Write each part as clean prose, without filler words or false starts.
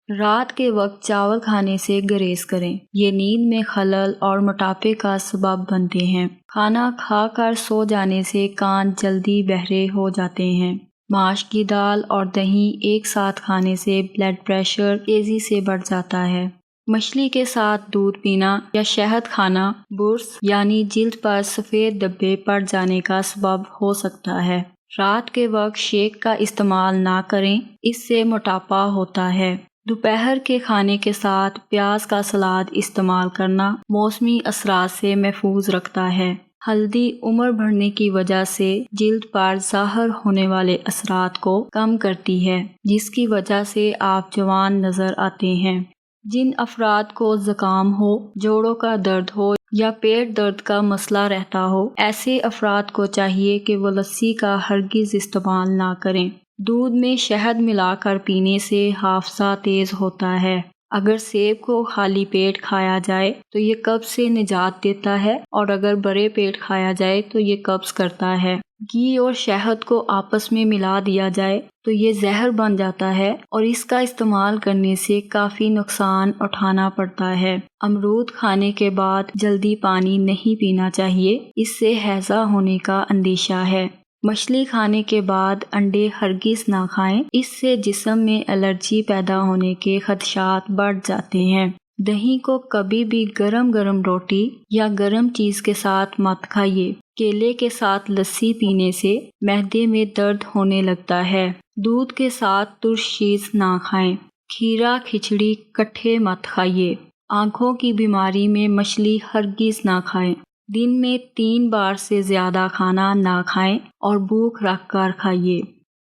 رات کے وقت چاول کھانے سے گریز کریں، یہ نیند میں خلل اور موٹاپے کا سبب بنتے ہیں۔ کھانا کھا کر سو جانے سے کان جلدی بہرے ہو جاتے ہیں۔ ماش کی دال اور دہی ایک ساتھ کھانے سے بلڈ پریشر تیزی سے بڑھ جاتا ہے۔ مچھلی کے ساتھ دودھ پینا یا شہد کھانا برس یعنی جلد پر سفید دھبے پڑ جانے کا سبب ہو سکتا ہے۔ رات کے وقت شیک کا استعمال نہ کریں، اس سے موٹاپا ہوتا ہے۔ دوپہر کے کھانے کے ساتھ پیاز کا سلاد استعمال کرنا موسمی اثرات سے محفوظ رکھتا ہے۔ ہلدی عمر بڑھنے کی وجہ سے جلد پر ظاہر ہونے والے اثرات کو کم کرتی ہے، جس کی وجہ سے آپ جوان نظر آتے ہیں۔ جن افراد کو زکام ہو، جوڑوں کا درد ہو یا پیٹ درد کا مسئلہ رہتا ہو، ایسے افراد کو چاہیے کہ وہ لسی کا ہرگز استعمال نہ کریں۔ دودھ میں شہد ملا کر پینے سے حافظہ تیز ہوتا ہے۔ اگر سیب کو خالی پیٹ کھایا جائے تو یہ قبض سے نجات دیتا ہے، اور اگر بڑے پیٹ کھایا جائے تو یہ قبض کرتا ہے۔ گھی اور شہد کو آپس میں ملا دیا جائے تو یہ زہر بن جاتا ہے، اور اس کا استعمال کرنے سے کافی نقصان اٹھانا پڑتا ہے۔ امرود کھانے کے بعد جلدی پانی نہیں پینا چاہیے، اس سے ہیضہ ہونے کا اندیشہ ہے۔ مچھلی کھانے کے بعد انڈے ہرگز نہ کھائیں، اس سے جسم میں الرجی پیدا ہونے کے خدشات بڑھ جاتے ہیں۔ دہی کو کبھی بھی گرم گرم روٹی یا گرم چیز کے ساتھ مت کھائیے۔ کیلے کے ساتھ لسی پینے سے معدے میں درد ہونے لگتا ہے۔ دودھ کے ساتھ ترش چیز نہ کھائیں۔ کھیرا کھچڑی کٹھے مت کھائیے۔ آنکھوں کی بیماری میں مچھلی ہرگز نہ کھائیں۔ دن میں 3 بار سے زیادہ کھانا نہ کھائیں اور بھوک رکھ کر کھائیے۔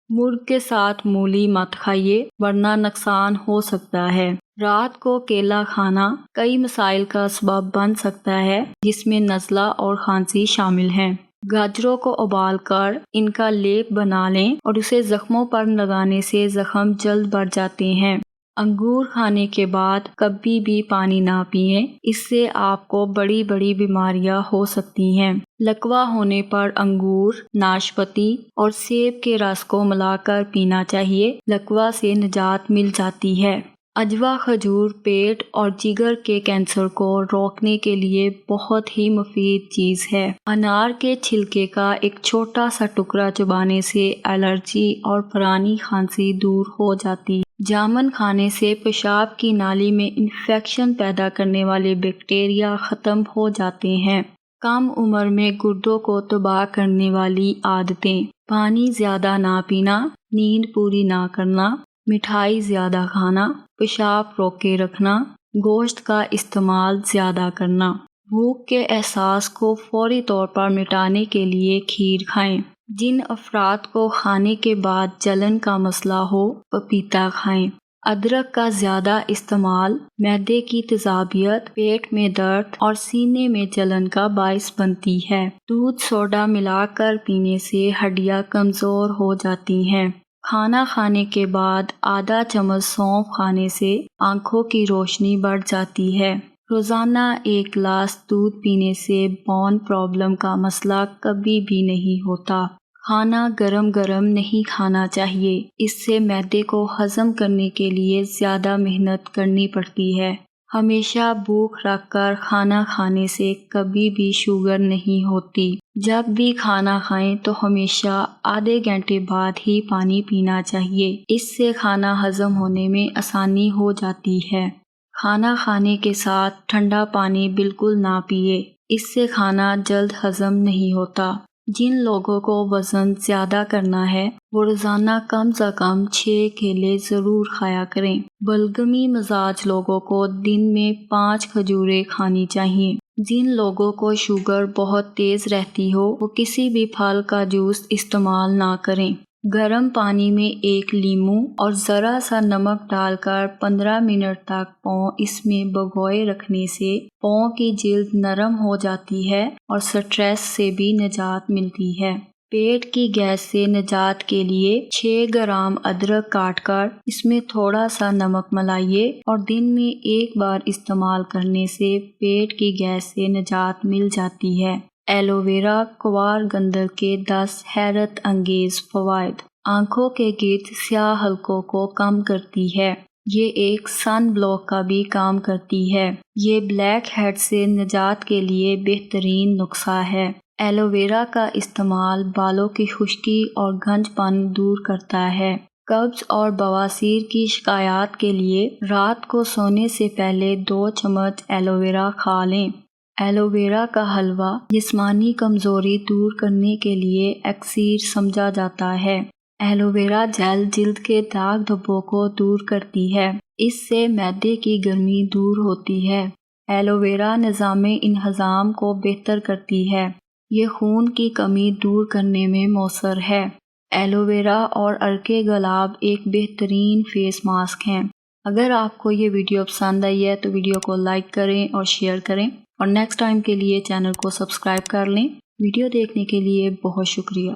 مرغ کے ساتھ مولی مت کھائیے، ورنہ نقصان ہو سکتا ہے۔ رات کو کیلا کھانا کئی مسائل کا سبب بن سکتا ہے، جس میں نزلہ اور کھانسی شامل ہیں۔ گاجروں کو ابال کر ان کا لیپ بنا لیں اور اسے زخموں پر لگانے سے زخم جلد بڑھ جاتے ہیں۔ انگور کھانے کے بعد کبھی بھی پانی نہ پئیں، اس سے آپ کو بڑی بڑی بیماریاں ہو سکتی ہیں۔ لکوہ ہونے پر انگور، ناشپاتی اور سیب کے رس کو ملا کر پینا چاہیے، لکوہ سے نجات مل جاتی ہے۔ عجوہ کھجور پیٹ اور جگر کے کینسر کو روکنے کے لیے بہت ہی مفید چیز ہے۔ انار کے چھلکے کا ایک چھوٹا سا ٹکڑا چبانے سے الرجی اور پرانی کھانسی دور ہو جاتی ہے۔ جامن کھانے سے پیشاب کی نالی میں انفیکشن پیدا کرنے والے بیکٹیریا ختم ہو جاتے ہیں۔ کم عمر میں گردوں کو تباہ کرنے والی عادتیں: پانی زیادہ نہ پینا، نیند پوری نہ کرنا، مٹھائی زیادہ کھانا، پیشاب روکے رکھنا، گوشت کا استعمال زیادہ کرنا۔ بھوک کے احساس کو فوری طور پر مٹانے کے لیے کھیر کھائیں۔ جن افراد کو کھانے کے بعد جلن کا مسئلہ ہو، پپیتا کھائیں۔ ادرک کا زیادہ استعمال معدے کی تیزابیت، پیٹ میں درد اور سینے میں جلن کا باعث بنتی ہے۔ دودھ سوڈا ملا کر پینے سے ہڈیاں کمزور ہو جاتی ہیں۔ کھانا کھانے کے بعد آدھا چمچ سونف کھانے سے آنکھوں کی روشنی بڑھ جاتی ہے۔ روزانہ 1 گلاس دودھ پینے سے بون پرابلم کا مسئلہ کبھی بھی نہیں ہوتا۔ کھانا گرم گرم نہیں کھانا چاہیے، اس سے معدے کو ہضم کرنے کے لیے زیادہ محنت کرنی پڑتی ہے۔ ہمیشہ بھوک رکھ کر کھانا کھانے سے کبھی بھی شوگر نہیں ہوتی۔ جب بھی کھانا کھائیں تو ہمیشہ آدھے گھنٹے بعد ہی پانی پینا چاہیے، اس سے کھانا ہضم ہونے میں آسانی ہو جاتی ہے۔ کھانا کھانے کے ساتھ ٹھنڈا پانی بالکل نہ پیئے، اس سے کھانا جلد ہضم نہیں ہوتا۔ جن لوگوں کو وزن زیادہ کرنا ہے وہ روزانہ کم سے کم 6 کیلے ضرور کھایا کریں۔ بلغمی مزاج لوگوں کو دن میں 5 کھجوریں کھانی چاہیے۔ جن لوگوں کو شوگر بہت تیز رہتی ہو وہ کسی بھی پھل کا جوس استعمال نہ کریں۔ گرم پانی میں 1 لیموں اور ذرا سا نمک ڈال کر 15 منٹ تک پاؤں اس میں بھگوئے رکھنے سے پاؤں کی جلد نرم ہو جاتی ہے اور سٹریس سے بھی نجات ملتی ہے۔ پیٹ کی گیس سے نجات کے لیے 6 گرام ادرک کاٹ کر اس میں تھوڑا سا نمک ملائیے اور دن میں 1 بار استعمال کرنے سے پیٹ کی گیس سے نجات مل جاتی ہے۔ ایلو ویرا کوار گندل کے 10 حیرت انگیز فوائد: آنکھوں کے گرد سیاہ حلقوں کو کم کرتی ہے، یہ ایک سن بلاک کا بھی کام کرتی ہے۔ یہ بلیک ہیڈ سے نجات کے لیے بہترین نسخہ ہے۔ ایلو ویرا کا استعمال بالوں کی خشکی اور گنج پن دور کرتا ہے۔ قبض اور بواسیر کی شکایات کے لیے رات کو سونے سے پہلے 2 چمچ ایلو ویرا کھا لیں۔ ایلو ویرا کا حلوہ جسمانی کمزوری دور کرنے کے لیے اکسیر سمجھا جاتا ہے۔ ایلو ویرا جیل جلد کے داغ دھبوں کو دور کرتی ہے۔ اس سے معدے کی گرمی دور ہوتی ہے۔ ایلو ویرا نظام انہضام کو بہتر کرتی ہے۔ یہ خون کی کمی دور کرنے میں مؤثر ہے۔ ایلو ویرا اور عرق گلاب ایک بہترین فیس ماسک ہیں۔ اگر آپ کو یہ ویڈیو پسند آئی ہے تو ویڈیو کو لائک کریں اور شیئر کریں اور نیکسٹ ٹائم کے لیے چینل کو سبسکرائب کر لیں۔ ویڈیو دیکھنے کے لیے بہت شکریہ۔